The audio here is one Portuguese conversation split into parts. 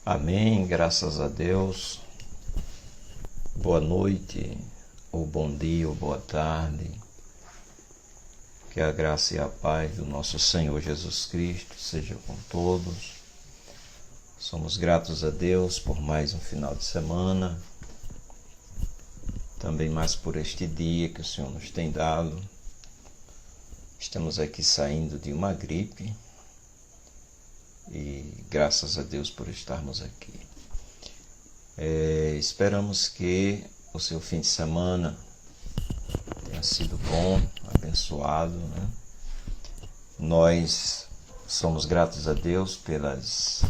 Amém, graças a Deus. Boa noite, ou bom dia, ou boa tarde. Que a graça e a paz do nosso Senhor Jesus Cristo seja com todos. Somos gratos a Deus por mais um final de semana, também mais por este dia que o Senhor nos tem dado. Estamos aqui saindo de uma gripe e graças a Deus por estarmos aqui. Esperamos que o seu fim de semana tenha sido bom, abençoado, né? Nós somos gratos a Deus pelas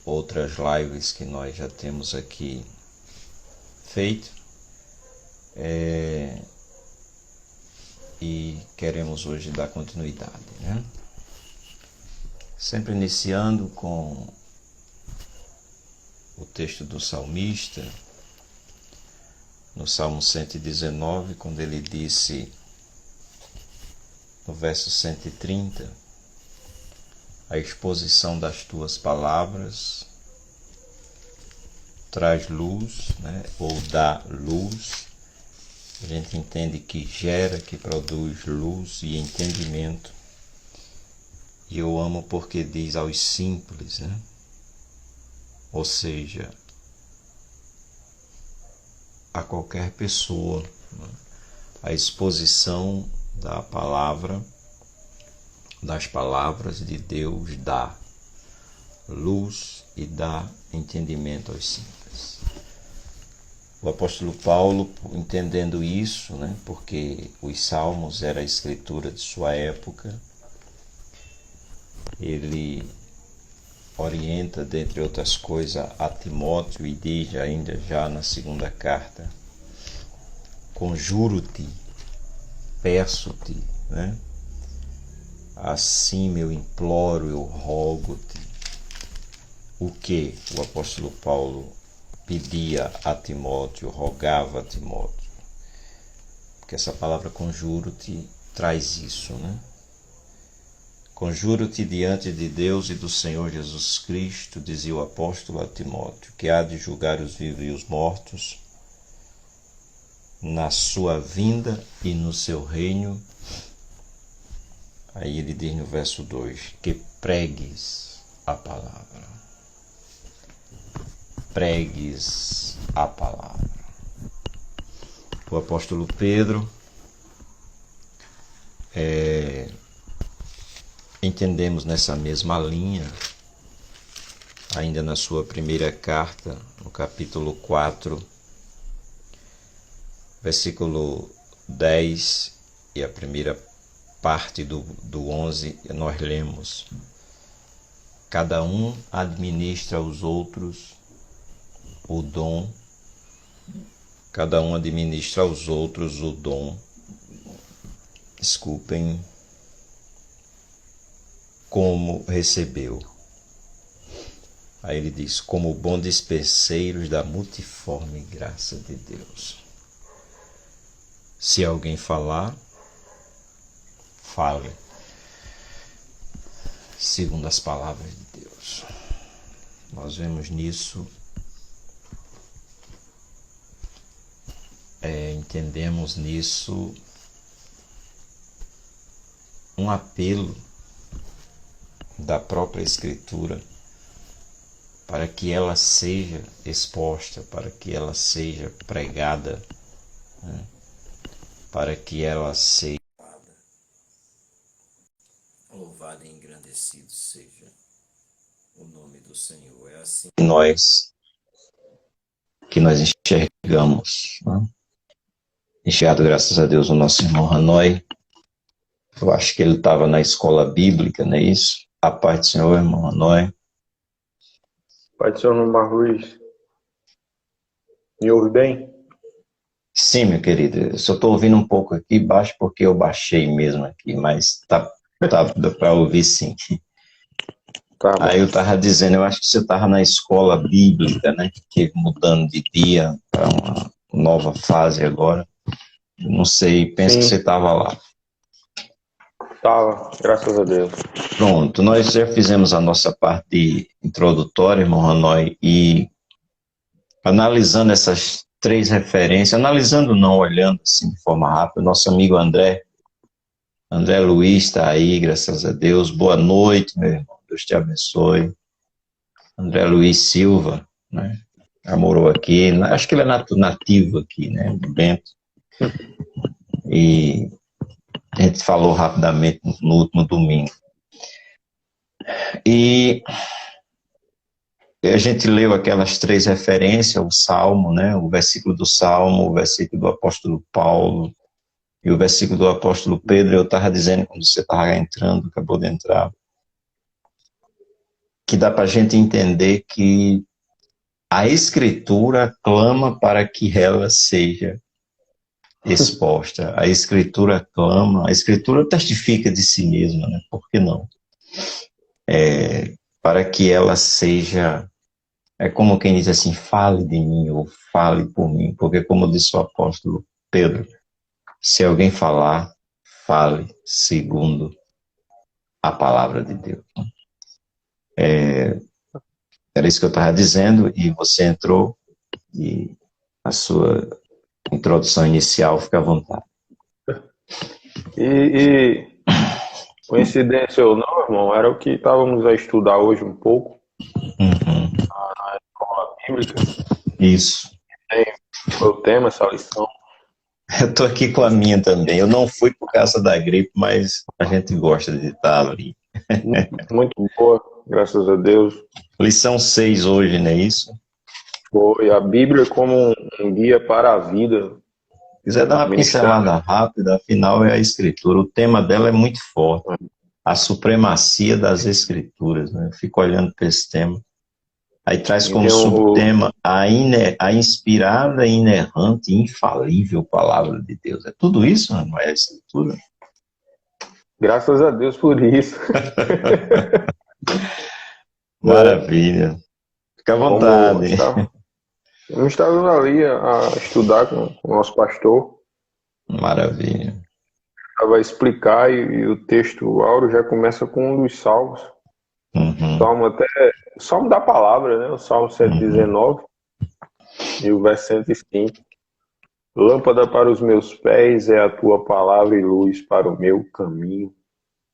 outras lives que nós já temos aqui feito e queremos hoje dar continuidade, né? Sempre iniciando com o texto do salmista, no Salmo 119, quando ele disse, no verso 130, a exposição das tuas palavras traz luz, né? Ou dá luz. A gente entende que gera, que produz luz e entendimento. E eu amo porque diz aos simples, né? Ou seja, a qualquer pessoa, né? A exposição da palavra, das palavras de Deus dá luz e dá entendimento aos simples. O apóstolo Paulo, entendendo isso, né? Porque os salmos era a escritura de sua época, ele orienta, dentre outras coisas, a Timóteo e diz ainda já na segunda carta: conjuro-te, peço-te, né? Assim eu imploro, eu rogo-te. O que o apóstolo Paulo pedia a Timóteo, rogava a Timóteo? Porque essa palavra conjuro-te traz isso, né? Conjuro-te diante de Deus e do Senhor Jesus Cristo, dizia o apóstolo a Timóteo, que há de julgar os vivos e os mortos, na sua vinda e no seu reino. Aí ele diz no verso 2, que pregues a palavra. Pregues a palavra. O apóstolo Pedro, entendemos nessa mesma linha, ainda na sua primeira carta, no capítulo 4, versículo 10 e a primeira parte do 11, nós lemos: cada um administra aos outros o dom, cada um administra aos outros o dom, como recebeu. Aí ele diz, como bons dispenseiros da multiforme graça de Deus. Se alguém falar, fale segundo as palavras de Deus. Nós vemos nisso, entendemos nisso um apelo da própria Escritura para que ela seja exposta, para que ela seja pregada, né? Para que ela seja louvado e engrandecido seja o nome do Senhor. É assim que nós enxergamos, né? Enxergado, graças a Deus, o nosso irmão Hanoi. Eu acho que ele estava na escola bíblica, não é isso? A paz do Senhor, irmão Hanoi. Pai do Senhor no Marluiz. Me ouve bem? Sim, meu querido. Eu só estou ouvindo um pouco aqui baixo porque eu baixei mesmo aqui, mas tá para ouvir sim. Tá bom. Aí eu estava dizendo, eu acho que você estava na escola bíblica, né? Que mudando de dia para uma nova fase agora. Não sei, penso que Sim. você estava lá. Tava, graças a Deus. Pronto, nós já fizemos a nossa parte introdutória, irmão Hanoi, e analisando essas três referências, analisando não, olhando assim de forma rápida, nosso amigo André Luiz está aí, graças a Deus. Boa noite, meu irmão, Deus te abençoe. André Luiz Silva, né? Já morou aqui, acho que ele é nativo aqui, né, do Bento. E a gente falou rapidamente no último domingo. E a gente leu aquelas três referências, o Salmo, né, o versículo do Salmo, o versículo do apóstolo Paulo e o versículo do apóstolo Pedro. Eu estava dizendo, quando você estava entrando, acabou de entrar, que dá para a gente entender que a Escritura clama para que ela seja exposta. A Escritura clama, a Escritura testifica de si mesma, né? Por que não? Para que ela seja, é como quem diz assim, fale de mim ou fale por mim, porque como disse o apóstolo Pedro, se alguém falar, fale segundo a palavra de Deus. Era isso que eu estava dizendo e você entrou e a sua introdução inicial fica à vontade. E coincidência ou não, irmão, era o que estávamos a estudar hoje um pouco, Uhum. na escola bíblica. Isso. Foi o tema, essa lição. Eu estou aqui com a minha também. Eu não fui por causa da gripe, mas a gente gosta de estar ali. Muito boa, graças a Deus. Lição 6 hoje, não é isso? Foi a Bíblia como um guia para a vida. Se quiser dar uma pincelada rápida, afinal é a Escritura. O tema dela é muito forte. A supremacia das Escrituras. Né? Eu fico olhando para esse tema. Aí traz como subtema a inspirada, inerrante e infalível palavra de Deus. É tudo isso, não é a Escritura? Graças a Deus por isso. Maravilha. Fica à vontade. Eu estava ali a estudar com o nosso pastor. Maravilha. Estava a explicar e o texto, o Auro, já começa com um dos salmos. Uhum. O salmo da palavra, né? O salmo 119 e o verso 105. Lâmpada para os meus pés é a tua palavra e luz para o meu caminho.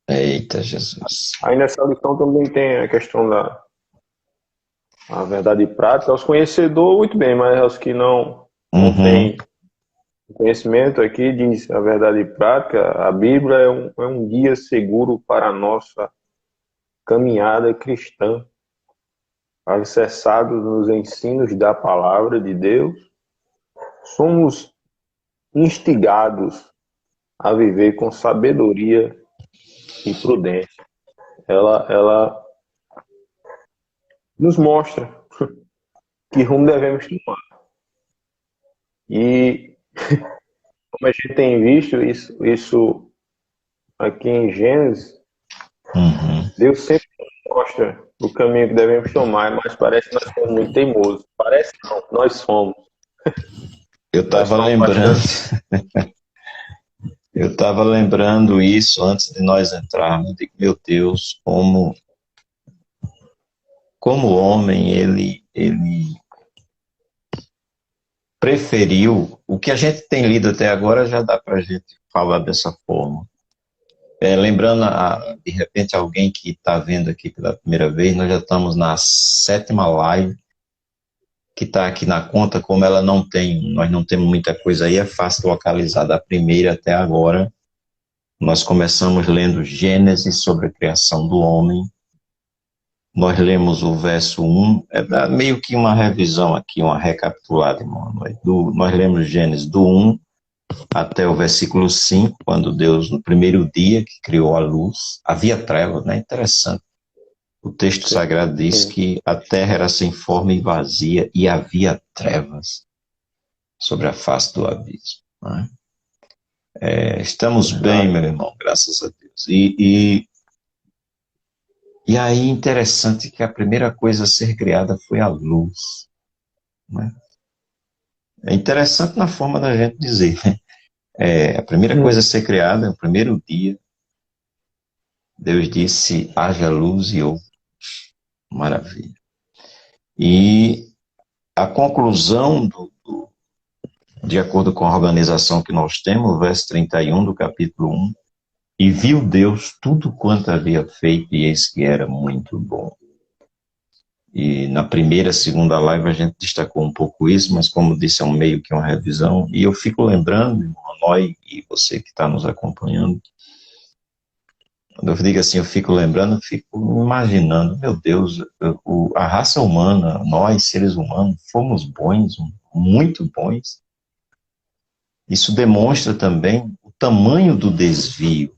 Eita, Jesus. Aí nessa lição também tem a questão da verdade prática. Aos conhecedores, muito bem, mas aos que não têm conhecimento aqui, diz a verdade prática, a Bíblia é um guia seguro para a nossa caminhada cristã, alicerçado nos ensinos da palavra de Deus. Somos instigados a viver com sabedoria e prudência. Ela nos mostra que rumo devemos tomar. E como a gente tem visto isso aqui em Gênesis, Deus sempre mostra o caminho que devemos tomar, mas parece que nós somos muito teimosos. Parece não, nós somos. Eu estava lembrando. Eu estava lembrando isso antes de nós entrarmos. De meu Deus, como homem ele preferiu o que a gente tem lido até agora, já dá para a gente falar dessa forma. Lembrando, de repente, alguém que está vendo aqui pela primeira vez, nós já estamos na 7ª live, que está aqui na conta, como nós não temos muita coisa aí, é fácil localizar, da primeira até agora. Nós começamos lendo Gênesis sobre a criação do homem. Nós lemos o verso 1, meio que uma revisão aqui, uma recapitulada, irmão. Nós lemos Gênesis do 1 até o versículo 5, quando Deus, no primeiro dia que criou a luz, havia trevas, né? Interessante. O texto sagrado diz que a terra era sem forma e vazia e havia trevas sobre a face do abismo. Né? Estamos bem, meu irmão, graças a Deus. E aí, interessante que a primeira coisa a ser criada foi a luz. Né? É interessante na forma da gente dizer, né? A primeira coisa a ser criada, o primeiro dia, Deus disse, haja luz e houve. Maravilha. E a conclusão, de acordo com a organização que nós temos, o verso 31 do capítulo 1, e viu Deus tudo quanto havia feito, e eis que era muito bom. E na primeira, segunda live a gente destacou um pouco isso, mas como disse, é um meio que uma revisão, e eu fico lembrando, irmão Hanoi, e você que está nos acompanhando, quando eu digo assim, eu fico lembrando, eu fico imaginando, meu Deus, a raça humana, nós, seres humanos, fomos bons, muito bons. Isso demonstra também o tamanho do desvio,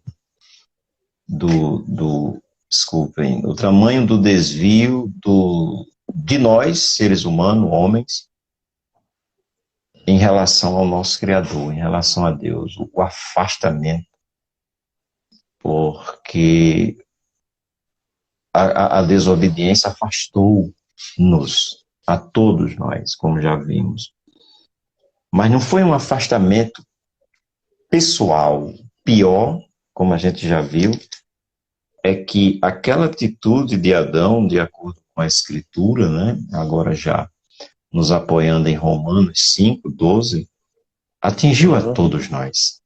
desculpem, o tamanho do desvio de nós, seres humanos, homens, em relação ao nosso Criador, em relação a Deus, o afastamento, porque a desobediência afastou-nos, a todos nós, como já vimos. Mas não foi um afastamento pessoal. Pior, como a gente já viu, é que aquela atitude de Adão, de acordo com a Escritura, né, agora já nos apoiando em Romanos 5:12, atingiu a todos nós.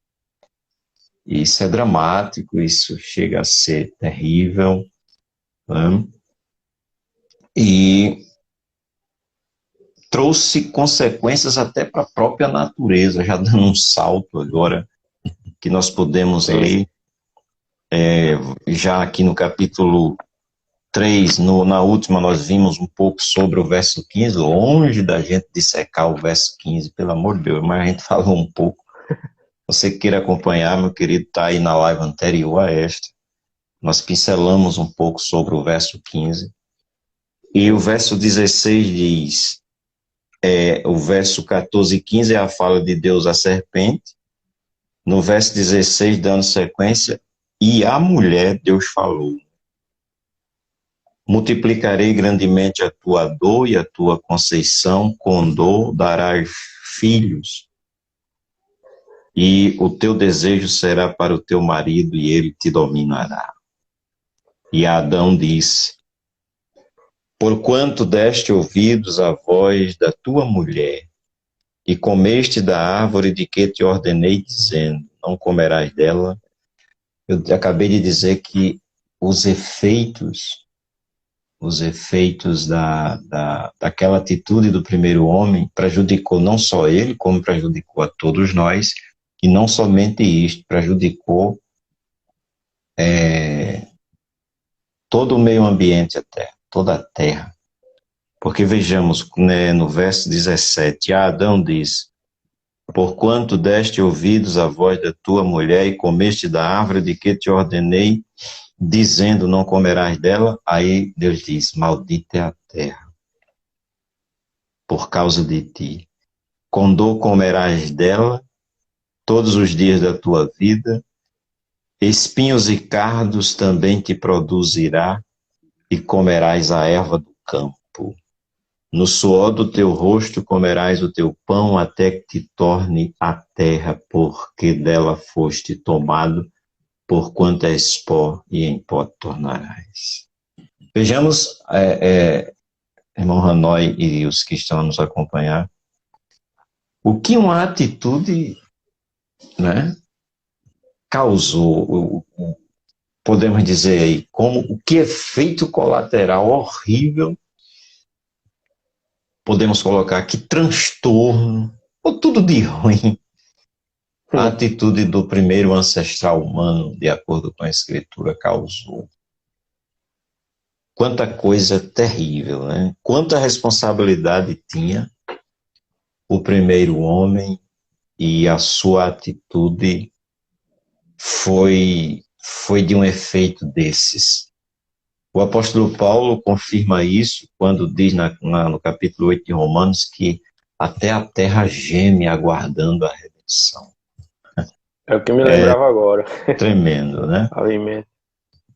Isso é dramático, isso chega a ser terrível, né? E trouxe consequências até para a própria natureza, já dando um salto agora, que nós podemos ler, já aqui no capítulo 3, na última nós vimos um pouco sobre o verso 15, longe da gente dissecar o verso 15, pelo amor de Deus, mas a gente falou um pouco. Você que queira acompanhar, meu querido, está aí na live anterior a esta. Nós pincelamos um pouco sobre o verso 15. E o verso 16 diz, o verso 14 e 15 é a fala de Deus à serpente. No verso 16, dando sequência, e a mulher Deus falou, multiplicarei grandemente a tua dor e a tua conceição, com dor darás filhos, e o teu desejo será para o teu marido, e ele te dominará. E Adão disse, porquanto deste ouvidos à voz da tua mulher, e comeste da árvore de que te ordenei, dizendo, não comerás dela. Eu acabei de dizer que os efeitos daquela atitude do primeiro homem prejudicou não só ele, como prejudicou a todos nós, e não somente isto, prejudicou todo o meio ambiente, toda a terra. Porque vejamos, né, no verso 17, Adão diz, porquanto deste ouvidos à voz da tua mulher e comeste da árvore de que te ordenei, dizendo, não comerás dela, aí Deus diz, maldita é a terra, por causa de ti. Com dor comerás dela, todos os dias da tua vida, espinhos e cardos também te produzirá, e comerás a erva do campo. No suor do teu rosto comerás o teu pão, até que te torne a terra, porque dela foste tomado, porquanto és pó, e em pó te tornarás. Vejamos, irmão Hanoi e os que estão a nos acompanhar, o que uma atitude, né, causou, podemos dizer aí, como o que efeito colateral horrível, podemos colocar aqui, transtorno, ou tudo de ruim, a atitude do primeiro ancestral humano, de acordo com a Escritura, causou. Quanta coisa terrível, né? Quanta responsabilidade tinha o primeiro homem, e a sua atitude foi de um efeito desses. O apóstolo Paulo confirma isso quando diz no capítulo 8 de Romanos que até a terra geme aguardando a redenção. É o que me lembrava agora. Tremendo, né? Alimento.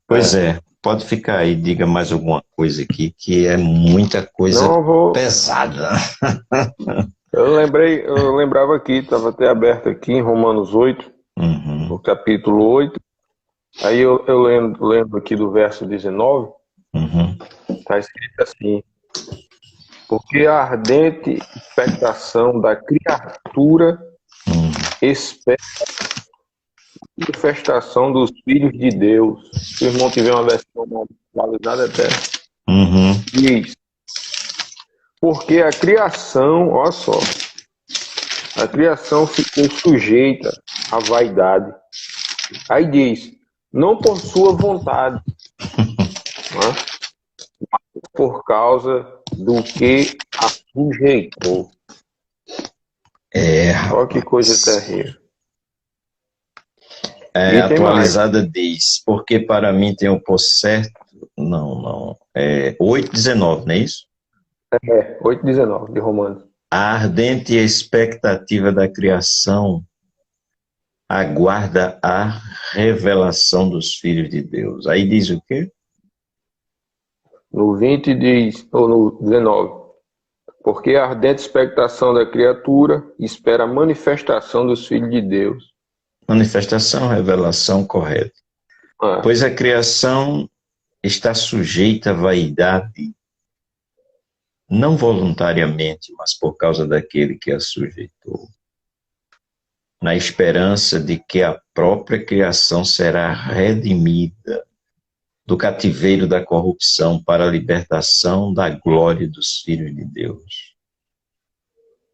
Pois pode ficar aí, diga mais alguma coisa aqui, que é muita coisa pesada. Eu lembrava aqui, estava até aberto aqui em Romanos 8, no capítulo 8, Aí eu lendo aqui do verso 19, Uhum. está escrito assim: porque a ardente expectação da criatura Uhum. espera a manifestação dos filhos de Deus. Se o irmão tiver uma versão mais atualizada, até Uhum. diz: porque a criação, olha só, a criação ficou sujeita à vaidade. Aí diz: não por sua vontade, né? Por causa do que a sujeitou. É, Olha que coisa rapaz. terrível. É, E tem mais. atualizada diz, porque para mim tem o por certo. Não, não. É 8:19, não é isso? 8,19 de Romanos. A ardente expectativa da criação aguarda a revelação dos filhos de Deus. Aí diz o quê? No 20 diz, ou no 19, porque a ardente expectação da criatura espera a manifestação dos filhos de Deus. Manifestação, revelação correta. Ah, Pois a criação está sujeita à vaidade, não voluntariamente, mas por causa daquele que a sujeitou, na esperança de que a própria criação será redimida do cativeiro da corrupção para a libertação da glória dos filhos de Deus.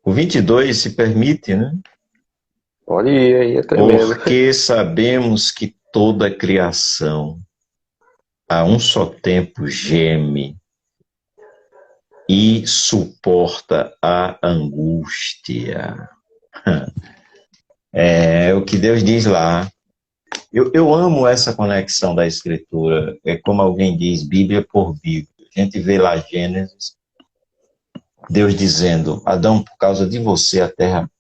O 22 se permite, né? pode ir aí, é tremendo. Porque sabemos que toda a criação a um só tempo geme e suporta a angústia. É o que Deus diz lá. Eu amo essa conexão da Escritura. É como alguém diz, Bíblia por Bíblia. A gente vê lá Gênesis, Deus dizendo, Adão, por causa de você a terra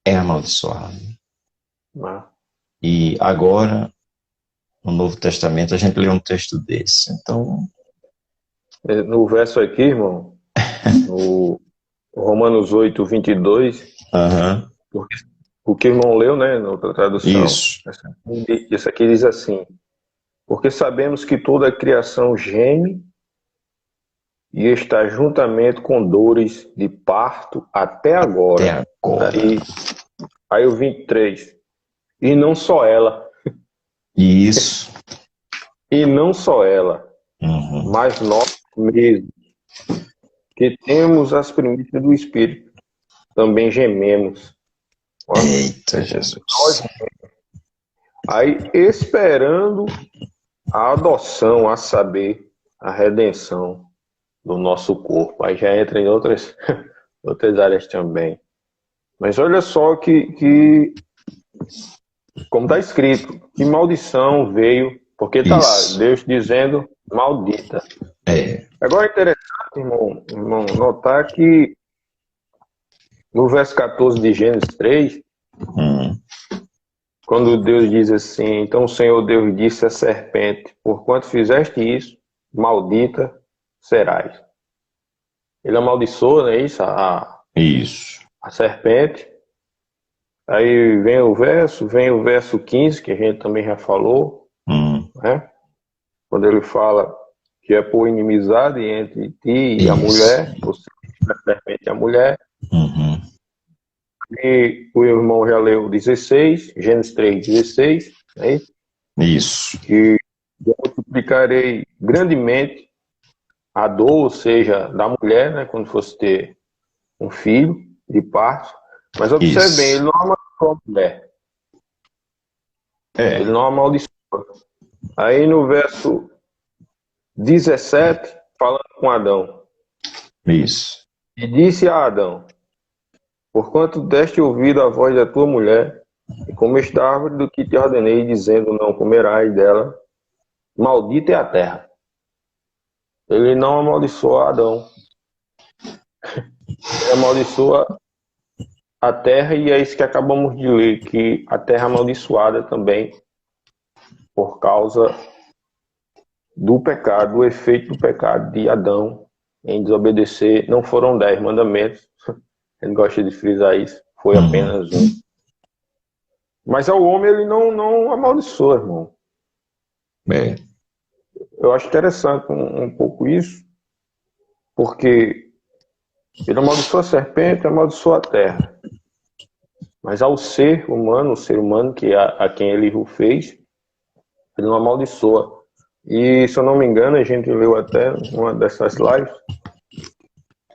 é amaldiçoada. Ah, E agora, no Novo Testamento, a gente lê um texto desse. Então, no verso aqui, irmão, no Romanos 8, 22, aham, porque o que o irmão leu, né, na outra tradução, isso, essa aqui diz assim: porque sabemos que toda a criação geme e está juntamente com dores de parto até até agora. agora. Aí o 23. E não só ela, Isso. e não só ela, Uhum. mas nós mesmos, que temos as primícias do Espírito, também gememos. Ó. Eita, Jesus. Aí esperando a adoção, a saber, a redenção do nosso corpo. Aí já entra em outras, outras áreas também. Mas olha só como está escrito, que maldição veio, porque está lá, Isso. Deus dizendo maldita. É. Agora é interessante, irmão, notar que no verso 14 de Gênesis 3, Hum. quando Deus diz assim, então o Senhor Deus disse à serpente, porquanto fizeste isso, maldita serás. Ele amaldiçoa, não é isso? Isso. A serpente. Aí vem o verso 15, que a gente também já falou, Hum. né? Quando ele fala que é por inimizade entre ti e a Isso. mulher, ou seja, a serpente e a mulher. Uhum. E o irmão já leu 16, Gênesis 3, 16, né? Isso. Que eu multiplicarei grandemente a dor, ou seja, da mulher, né, quando fosse ter um filho de parto. Mas observe bem, Isso. ele não amaldiçoa a mulher, ele É. não amaldiçoa. Aí no verso 17, falando com Adão, Isso. e disse a Adão, porquanto deste ouvido à voz da tua mulher, e comeste a árvore do que te ordenei, dizendo, não comerás dela, maldita é a terra. Ele não amaldiçoa Adão, ele amaldiçoa a terra, e é isso que acabamos de ler, que a terra é amaldiçoada também, por causa do pecado, do efeito do pecado de Adão em desobedecer. Não foram 10 mandamentos, ele gosta de frisar isso, foi Uhum. apenas um. Mas ao homem ele não amaldiçoa, irmão. É. Eu acho interessante um pouco isso, porque ele amaldiçoa a serpente, amaldiçoa a terra. Mas ao ser humano, o ser humano que a quem ele o fez, ele não amaldiçoa. E, se eu não me engano, a gente leu até uma dessas lives,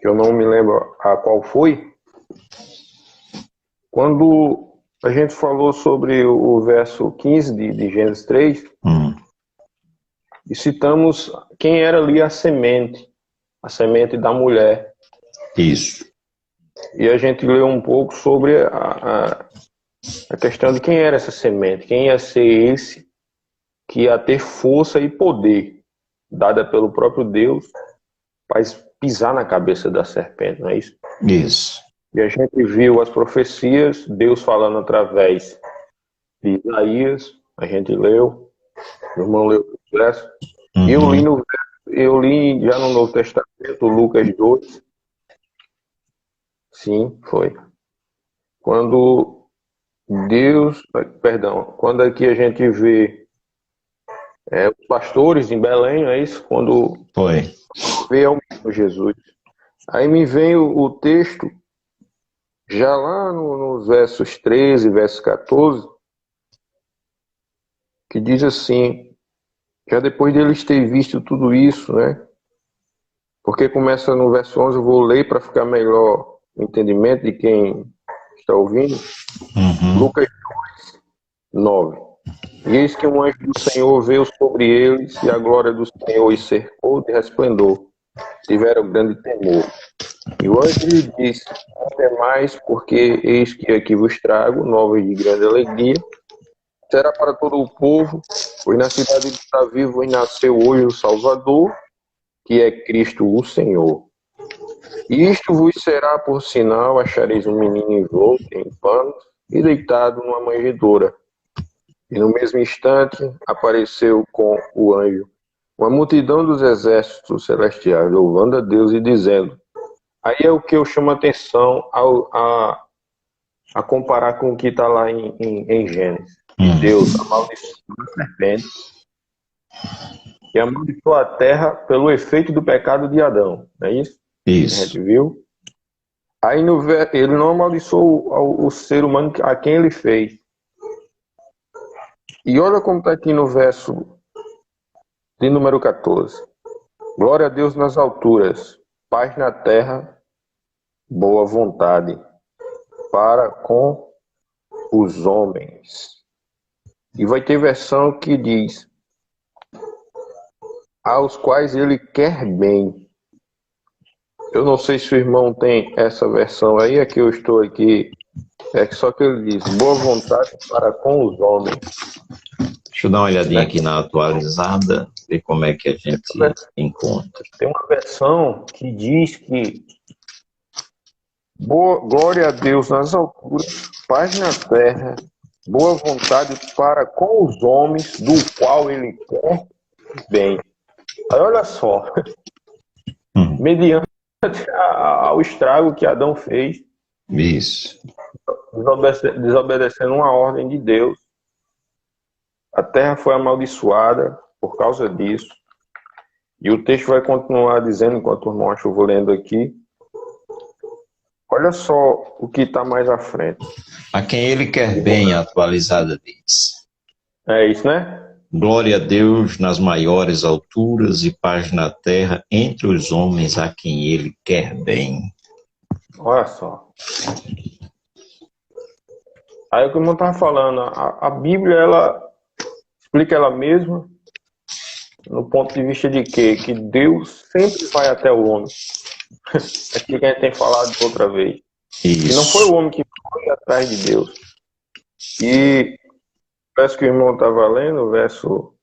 que eu não me lembro a qual foi, quando a gente falou sobre o verso 15 de Gênesis 3, e citamos quem era ali a semente da mulher. Isso. E a gente leu um pouco sobre a questão de quem era essa semente, quem ia ser esse que ia ter força e poder, dada pelo próprio Deus, para pisar na cabeça da serpente, não é isso? Isso. E a gente viu as profecias, Deus falando através de Isaías, a gente leu, o irmão leu o verso, e eu li já no Novo Testamento, Lucas 2, sim, foi. Quando quando aqui a gente vê os pastores em Belém, é isso? Quando Foi. vê ao menino Jesus. Aí me vem o texto, já lá nos versos 13, verso 14, que diz assim, já depois deles ter visto tudo isso, né? Porque começa no verso 11, eu vou ler para ficar melhor o entendimento de quem está ouvindo. Lucas 2, 9. E eis que um anjo do Senhor veio sobre eles, e a glória do Senhor os cercou de resplendor. Tiveram grande temor. E o anjo lhe disse, não temais, porque eis que aqui vos trago novas de grande alegria. Será para todo o povo, pois na cidade de Davi vos nasceu hoje o Salvador, que é Cristo o Senhor. E isto vos será por sinal, achareis um menino envolto em panos e deitado numa manjedoura. E no mesmo instante apareceu com o anjo uma multidão dos exércitos celestiais, louvando a Deus e dizendo. Aí é o que eu chamo a atenção a comparar com o que está lá em Gênesis. Deus amaldiçoou a serpente e amaldiçoou a terra pelo efeito do pecado de Adão. Não é isso? Isso. A gente viu. Aí ele não amaldiçoou o ser humano a quem ele fez. E olha como está aqui no verso de número 14. Glória a Deus nas alturas, paz na terra, boa vontade para com os homens. E vai ter versão que diz aos quais ele quer bem. Eu não sei se o irmão tem essa versão aí, é que eu estou aqui, só que ele diz boa vontade para com os homens. Deixa eu dar uma olhadinha aqui na atualizada, ver como é que a gente encontra. Tem uma versão que diz que glória a Deus nas alturas, paz na terra, boa vontade para com os homens, do qual ele quer bem. Aí olha só, mediante ao estrago que Adão fez, isso, desobedecendo uma ordem de Deus, a terra foi amaldiçoada por causa disso. E o texto vai continuar dizendo, enquanto o irmão acha, eu vou lendo aqui. Olha só o que está mais à frente. A quem ele quer bem, a atualizada diz. É isso, né? Glória a Deus nas maiores alturas e paz na terra entre os homens a quem ele quer bem. Olha só. Aí o que o irmão estava falando, a Bíblia, ela explica ela mesma no ponto de vista de quê? Que Deus sempre vai até o homem. É aquilo que a gente tem falado outra vez. Isso. E não foi o homem que foi atrás de Deus. E parece que o irmão estava lendo, o verso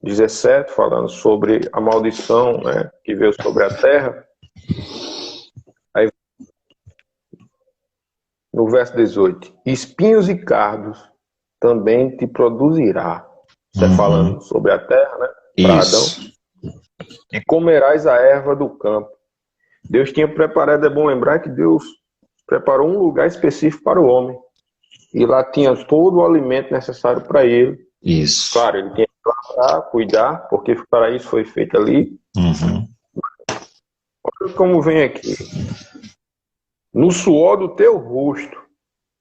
17, falando sobre a maldição, né, que veio sobre a terra. Aí, no verso 18, espinhos e cardos também te produzirá. Você falando sobre a terra, né? Para Adão. E comerás a erva do campo. Deus tinha preparado, é bom lembrar que Deus preparou um lugar específico para o homem. E lá tinha todo o alimento necessário para ele. Isso. Claro, ele tinha que para cuidar, porque para isso foi feito ali. Uhum. Olha como vem aqui. No suor do teu rosto.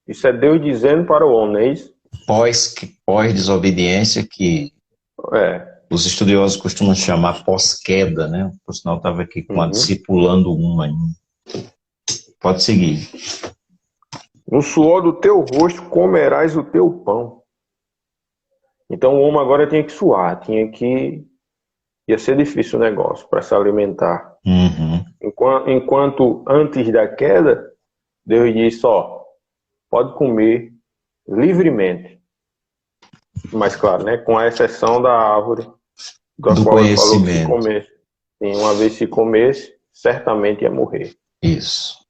Isso é Deus dizendo para o homem, é isso? Pós-desobediência, que É. os estudiosos costumam chamar pós-queda, né? Por sinal, estava aqui com a Uhum. discipulando uma. Pode seguir. No suor do teu rosto comerás o teu pão. Então o homem agora tinha que suar, ia ser difícil o negócio para se alimentar. Uhum. Enquanto antes da queda, Deus disse, ó, pode comer livremente. Mas claro, né, com a exceção da árvore da Do qual ele falou que se conhecimento. comesse. E uma vez se comesse, certamente ia morrer. Isso.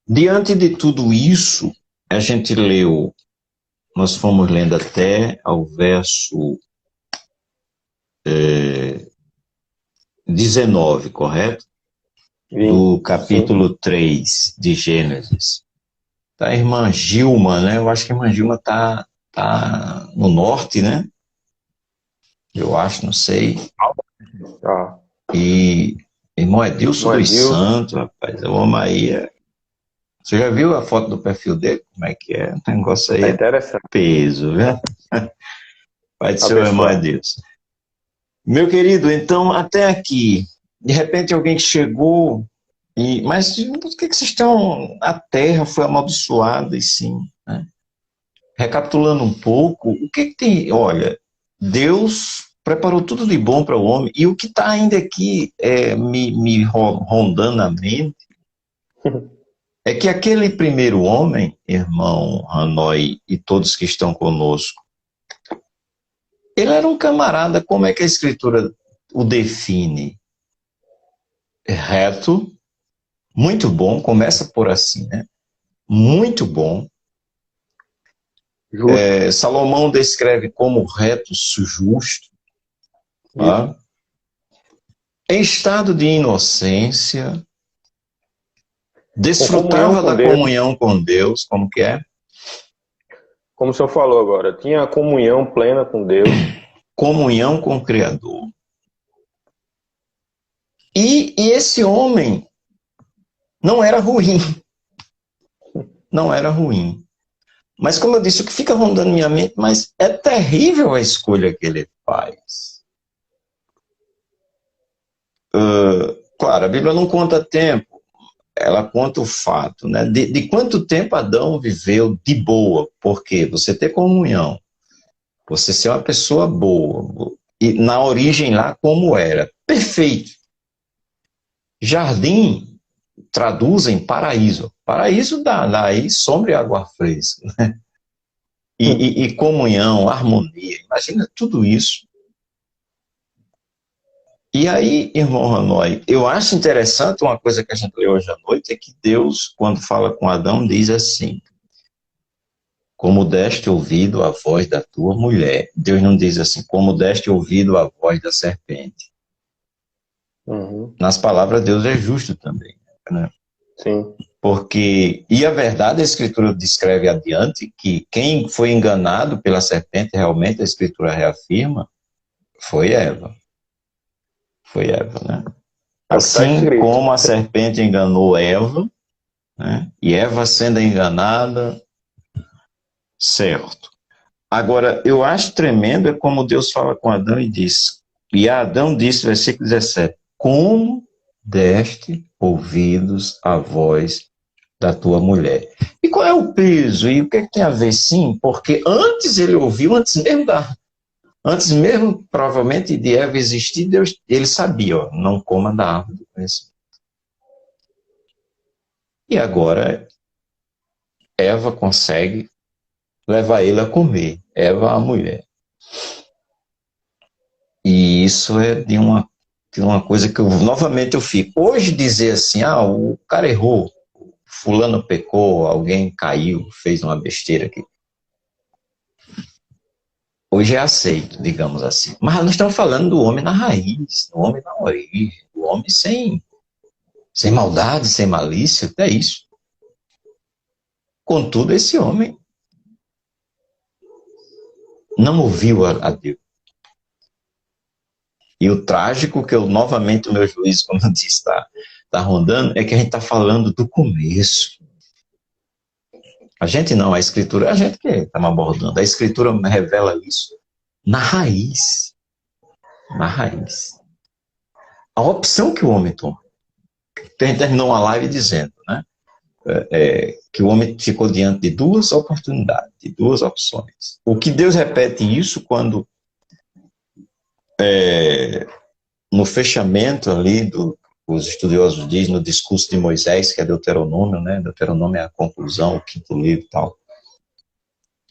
Diante de tudo isso, a gente leu, nós fomos lendo até ao verso 19, correto? Do Sim. capítulo 3 de Gênesis. Da irmã Gilma, né? Eu acho que a irmã Gilma tá no norte, né? Eu acho, não sei. Tá. E irmão Edilson Não é dos Deus? Santos, rapaz, o homem aí Você já viu a foto do perfil dele? Como é que é? O negócio aí É é interessante. peso, viu? Pai do seu irmão Abençoado. Edilson. Meu querido, então, até aqui, de repente alguém chegou mas por que vocês estão... A terra foi amaldiçoada, e sim, né? Recapitulando um pouco, o que tem... Olha, Deus preparou tudo de bom para o homem, e o que está ainda aqui me rondando a mente é que aquele primeiro homem, irmão Hanoi e todos que estão conosco, ele era um camarada, como é que a escritura o define? Reto, muito bom, começa por assim, né? Muito bom. Justo. Salomão descreve como reto, justo, Isso. tá? Em estado de inocência, Com comunhão desfrutava com da Deus, comunhão com Deus, como que é? como o senhor falou agora, tinha a comunhão plena com Deus. Comunhão com o Criador. E esse homem não era ruim, não era ruim. Mas como eu disse, o que fica rondando minha mente, mas é terrível a escolha que ele faz. Claro, a Bíblia não conta tempo, ela conta o fato, né? De quanto tempo Adão viveu de boa, porque você ter comunhão, você ser uma pessoa boa, e na origem lá como era, perfeito. Jardim traduzem paraíso. Paraíso dá aí sombra e água fresca. E comunhão, harmonia, imagina tudo isso. E aí, irmão Hanoi, eu acho interessante uma coisa que a gente leu hoje à noite, é que Deus, quando fala com Adão, diz assim, como deste ouvido a voz da tua mulher. Deus não diz assim, como deste ouvido a voz da serpente. Uhum. Nas palavras, Deus é justo também, né? Sim. Porque, e a verdade, a Escritura descreve adiante que quem foi enganado pela serpente, realmente a Escritura reafirma, foi Eva. Foi Eva, né? É o que está Assim escrito. como a serpente enganou Eva, né? E Eva sendo enganada, certo. Agora, eu acho tremendo é como Deus fala com Adão e diz, e Adão disse, versículo 17, como deste ouvidos à voz da tua mulher. E qual é o peso? E o que, é que tem a ver? Sim, porque antes ele ouviu, antes mesmo provavelmente de Eva existir, Deus, ele sabia, ó, não coma da árvore do conhecimento. E agora Eva consegue levar ele a comer, Eva a mulher. E isso é de uma coisa que novamente eu fico. Hoje dizer assim, o cara errou, fulano pecou, alguém caiu, fez uma besteira aqui. Hoje é aceito, digamos assim. Mas nós estamos falando do homem na raiz, do homem na origem, do homem sem maldade, sem malícia, é isso. Contudo, esse homem não ouviu a Deus. E o trágico, que eu, novamente, o meu juízo, como eu disse, está rondando, é que a gente está falando do começo. A gente não, a Escritura, a gente que estamos abordando, a Escritura revela isso na raiz. Na raiz. A opção que o homem toma. A gente terminou uma live dizendo, né, que o homem ficou diante de duas oportunidades, de duas opções. O que Deus repete isso quando, no fechamento ali, os estudiosos dizem, no discurso de Moisés, que é Deuteronômio, né, Deuteronômio é a conclusão, o quinto livro e tal.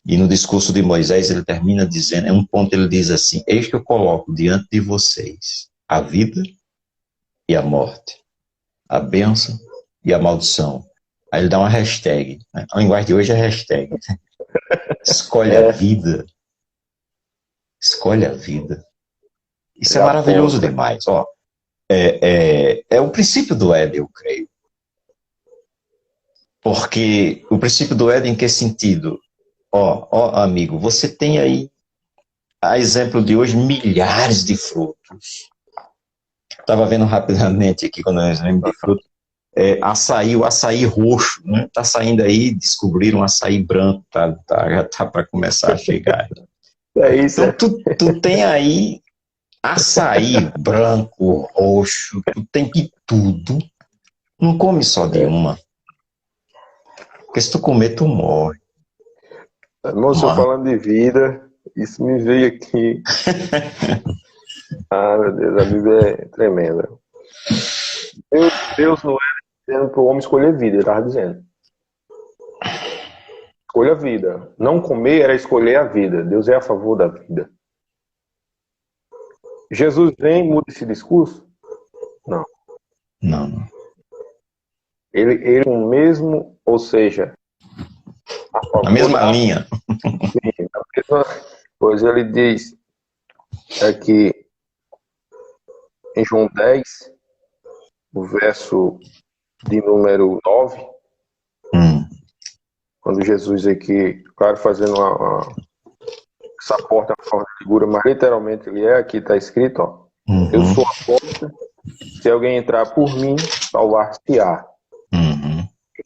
E no discurso de Moisés ele termina dizendo, em um ponto ele diz assim, eis que eu coloco diante de vocês a vida e a morte, a bênção e a maldição. Aí ele dá uma hashtag, né? A linguagem de hoje é hashtag. Escolhe a vida. Escolhe a vida. Isso é maravilhoso demais. Ó, é o princípio do Éden, eu creio. Porque o princípio do Éden, em que sentido? Ó, amigo, você tem aí, a exemplo de hoje, milhares de frutos. Estava vendo rapidamente aqui, quando eu lembro de fruto, açaí, o açaí roxo, né? Tá saindo aí, descobriram um açaí branco, já tá para começar a chegar. É isso. Então, tu tem aí açaí branco, roxo, tu tem de tudo. Não come só de uma. Porque se tu comer, tu morre. Moço, falando de vida, isso me veio aqui. Ah, meu Deus, a Bíblia é tremenda. Deus não é dizendo para o homem escolher vida, ele estava dizendo. Escolha a vida. Não comer era escolher a vida. Deus é a favor da vida. Jesus vem e muda esse discurso? Não. Não. Ele o mesmo, ou seja, a mesma linha. Sim, a mesma coisa. Ele diz aqui em João 10, o verso de número 9, quando Jesus aqui, claro, fazendo essa porta é uma forma de figura, mas literalmente ele aqui está escrito, ó, eu sou a porta, se alguém entrar por mim, salvar-se-á.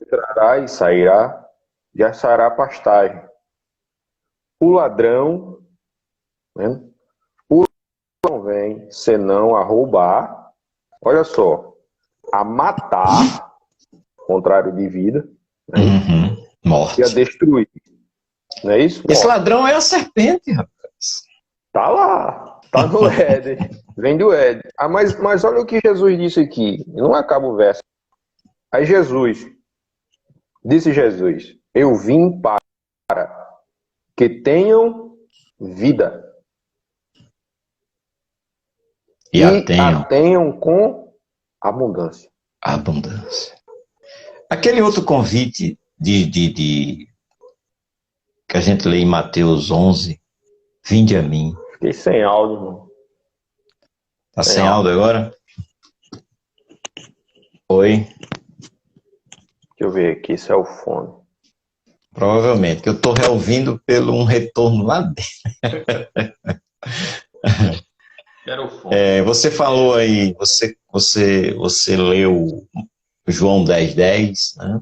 Entrará e sairá, e achará pastagem. O ladrão, né? O ladrão vem, senão a roubar, olha só, a matar, contrário de vida, né? Morte. E a destruir. Não é isso? Esse ladrão é a serpente, rapaz. Tá lá, tá no Éden, vem do Éden. Ah, mas olha o que Jesus disse aqui, não acaba o verso. Aí disse Jesus, eu vim para que tenham vida. E a tenham com abundância. Abundância. Aquele outro convite que a gente lê em Mateus 11, vinde a mim. Fiquei sem áudio, irmão. Tá sem áudio agora? Oi? Deixa eu ver aqui, isso é o fone. Provavelmente, que eu tô reouvindo pelo um retorno lá dentro. Era o fone. Você falou aí, você leu João 10:10, né?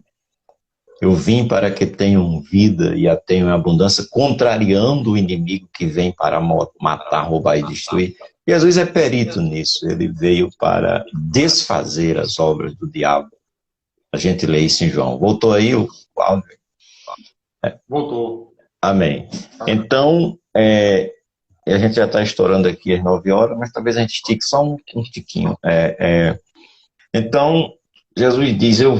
Eu vim para que tenham vida e a tenham em abundância, contrariando o inimigo que vem para matar, roubar e destruir. Jesus é perito nisso, ele veio para desfazer as obras do diabo. A gente lê isso em João. Voltou aí o áudio? Voltou. Amém. Então, a gente já está estourando aqui às 9 horas, mas talvez a gente estique só um tiquinho. Então, Jesus diz, eu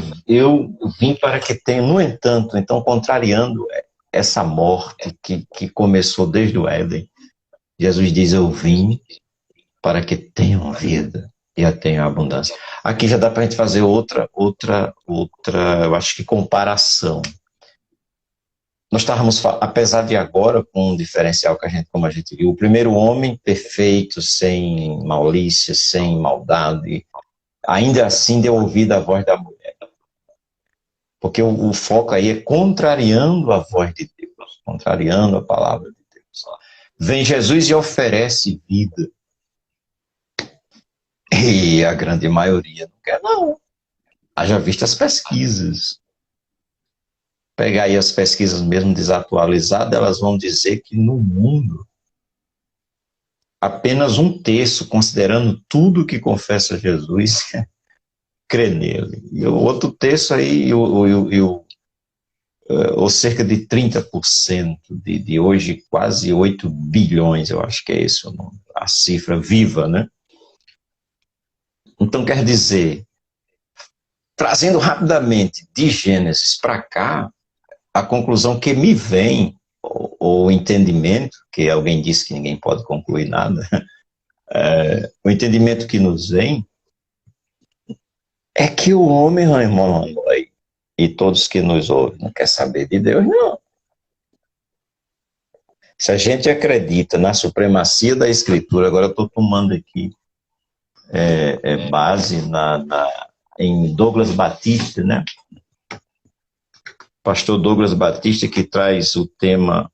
vim para que tenha, no entanto, então contrariando essa morte que começou desde o Éden, Jesus diz, eu vim para que tenham vida e a tenham abundância. Aqui já dá para a gente fazer outra, eu acho que comparação. Nós estávamos, apesar de agora, com um diferencial como a gente viu, o primeiro homem perfeito, sem malícia, sem maldade, ainda assim deu ouvido à voz da mulher. Porque o foco aí é contrariando a voz de Deus, contrariando a palavra de Deus. Vem Jesus e oferece vida. E a grande maioria não quer, não. Haja visto as pesquisas. Pegar aí as pesquisas mesmo desatualizadas, elas vão dizer que no mundo, apenas um terço, considerando tudo que confessa Jesus, crê nele. E o outro terço aí, ou cerca de 30% de hoje, quase 8 bilhões, eu acho que é esse o nome, a cifra viva, né? Então, quer dizer, trazendo rapidamente de Gênesis para cá, a conclusão que me vem, o entendimento, que alguém disse que ninguém pode concluir nada, o entendimento que nos vem é que o homem, irmão, e todos que nos ouvem, não quer saber de Deus, não. Se a gente acredita na supremacia da Escritura, agora eu estou tomando aqui base em Douglas Batista, né? Pastor Douglas Batista, que traz o tema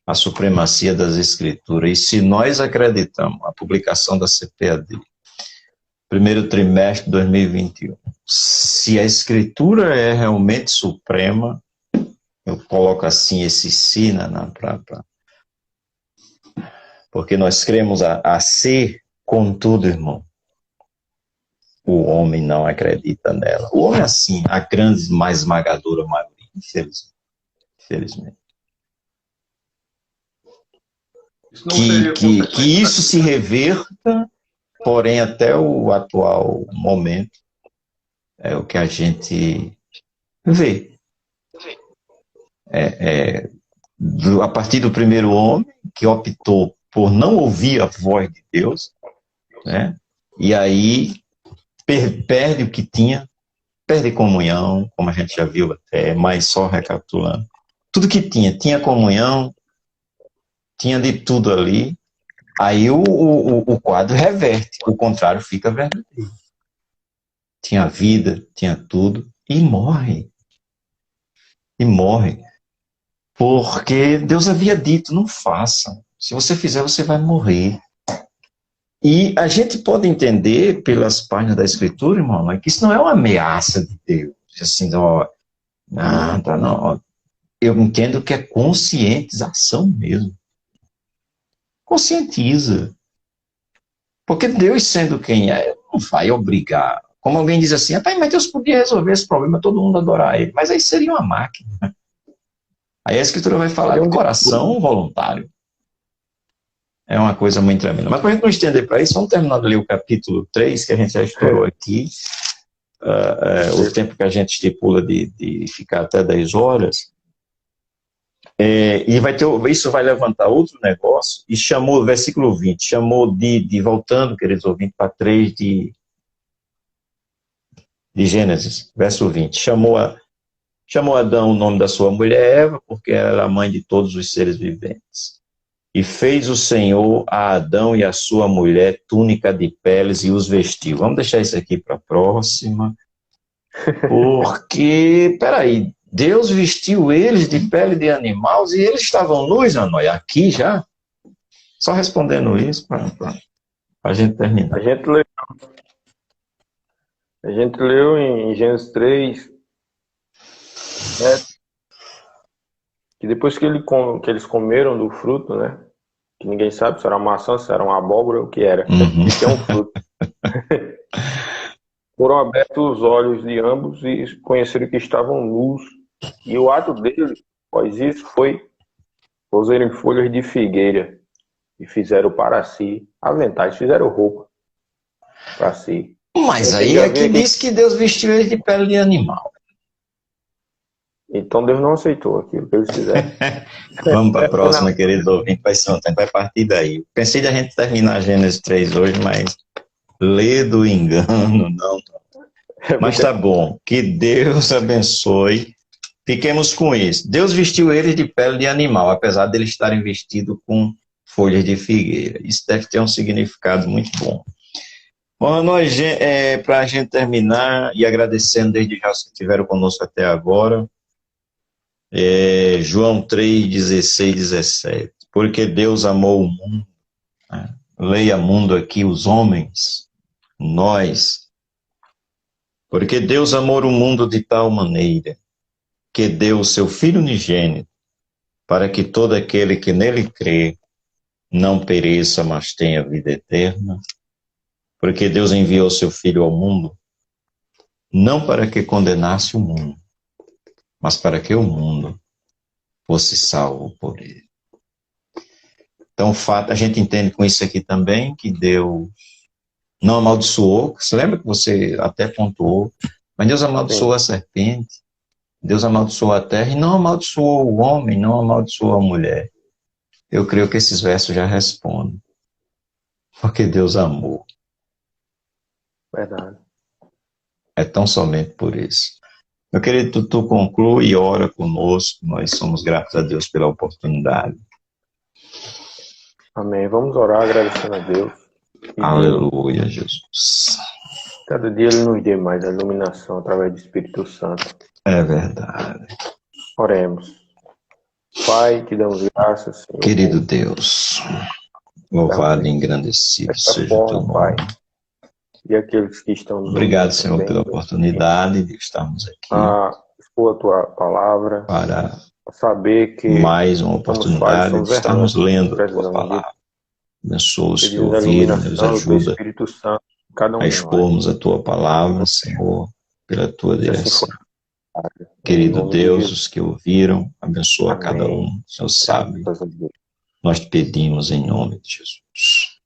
a supremacia das Escrituras. E se nós acreditamos, a publicação da CPAD, primeiro trimestre de 2021, se a Escritura é realmente suprema, eu coloco assim esse si porque nós cremos a ser, contudo, irmão, o homem não acredita nela. O homem, assim, a grande, mais esmagadora maioria, infelizmente. Que isso se reverta, porém, até o atual momento, é o que a gente vê. A partir do primeiro homem, que optou por não ouvir a voz de Deus, né? E aí perde o que tinha, perde comunhão, como a gente já viu até, mas só recapitulando. Tudo que tinha comunhão, tinha de tudo ali, aí o quadro reverte, o contrário fica verdadeiro. Tinha vida, tinha tudo, e morre. E morre. Porque Deus havia dito, não faça. Se você fizer, você vai morrer. E a gente pode entender, pelas páginas da Escritura, irmão, que isso não é uma ameaça de Deus. Assim, ó, nada, não. Eu entendo que é conscientização mesmo. Conscientiza. Porque Deus, sendo quem é, não vai obrigar. Como alguém diz assim, mas Deus podia resolver esse problema, todo mundo adorar ele. Mas aí seria uma máquina. Aí a Escritura vai falar de coração voluntário. É uma coisa muito tremenda. Mas para a gente não estender para isso, vamos terminar de ler o capítulo 3, que a gente já estourou aqui. O tempo que a gente estipula de ficar até 10 horas. E isso vai levantar outro negócio. E chamou, versículo 20, chamou voltando, queridos ouvintes, para 3 de Gênesis, verso 20. Chamou Adão o nome da sua mulher Eva, porque ela era a mãe de todos os seres viventes. E fez o Senhor a Adão e a sua mulher túnica de peles e os vestiu. Vamos deixar isso aqui para a próxima. Porque, peraí, Deus vestiu eles de pele de animais e eles estavam nus, Anói, aqui já? Só respondendo isso para a gente terminar. A gente leu em Gênesis 3, né, que depois que eles comeram do fruto, né? Que ninguém sabe se era uma maçã, se era uma abóbora, o que era. Que é um fruto. Foram abertos os olhos de ambos e conheceram que estavam nus. E o ato deles, após isso, foi coserem folhas de figueira e fizeram para si aventais, fizeram roupa para si. Mas aí aqui diz que Deus vestiu eles de pele de animal. Então Deus não aceitou aquilo que eles fizeram. Vamos para a próxima, queridos ouvintes. Vai ser um tempo, vai partir daí. Pensei de a gente terminar Gênesis 3 hoje, mas lê do engano, não. Mas tá bom. Que Deus abençoe. Fiquemos com isso. Deus vestiu eles de pele de animal, apesar de eles estarem vestidos com folhas de figueira. Isso deve ter um significado muito bom. Bom, para a gente terminar, e agradecendo desde já os que estiveram conosco até agora, João 3, 16, 17. Porque Deus amou o mundo, né? Leia mundo aqui, os homens, nós. Porque Deus amou o mundo de tal maneira que deu o seu Filho unigênito, para que todo aquele que nele crê não pereça, mas tenha vida eterna. Porque Deus enviou o seu Filho ao mundo, não para que condenasse o mundo, mas para que o mundo fosse salvo por ele. Então, o fato, a gente entende com isso aqui também que Deus não amaldiçoou. Você lembra que você até pontuou? Mas Deus amaldiçoou a serpente, Deus amaldiçoou a terra e não amaldiçoou o homem, não amaldiçoou a mulher. Eu creio que esses versos já respondem. Porque Deus amou. Verdade. É tão somente por isso. Meu querido, tu conclui e ora conosco. Nós somos gratos a Deus pela oportunidade. Amém. Vamos orar agradecendo a Deus. Aleluia, Jesus. Cada dia Ele nos dê mais a iluminação através do Espírito Santo. É verdade. Oremos. Pai, te damos graças, Senhor. Querido Deus, louvado e engrandecido seja o teu Pai. nome. E aqueles que estão nos Obrigado, Senhor, também, pela oportunidade de estarmos aqui a expor a tua palavra, para saber que mais uma oportunidade de estarmos lendo a tua palavra. Abençoa os que ouviram, nos ajuda Espírito Santo, cada um a expormos a tua palavra, Senhor, pela tua direção. Querido Deus, os que ouviram, abençoa cada um, o Senhor sabe. Nós te pedimos em nome de Jesus.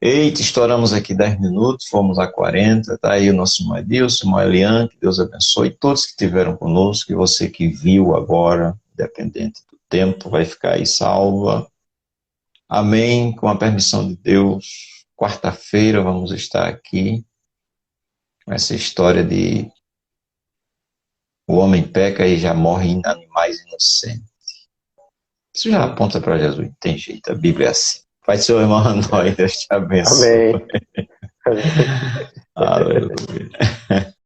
Eita, estouramos aqui 10 minutos, fomos a 40, tá aí o nosso irmão Edilson, irmão Elian, que Deus abençoe todos que estiveram conosco, e você que viu agora, dependente do tempo, vai ficar aí salva. Amém, com a permissão de Deus. Quarta-feira vamos estar aqui com essa história de o homem peca e já morre em animais inocentes. Isso já aponta para Jesus, não tem jeito, a Bíblia é assim. Pai, seu irmão, nós, Deus te abençoe. Amém. Aleluia.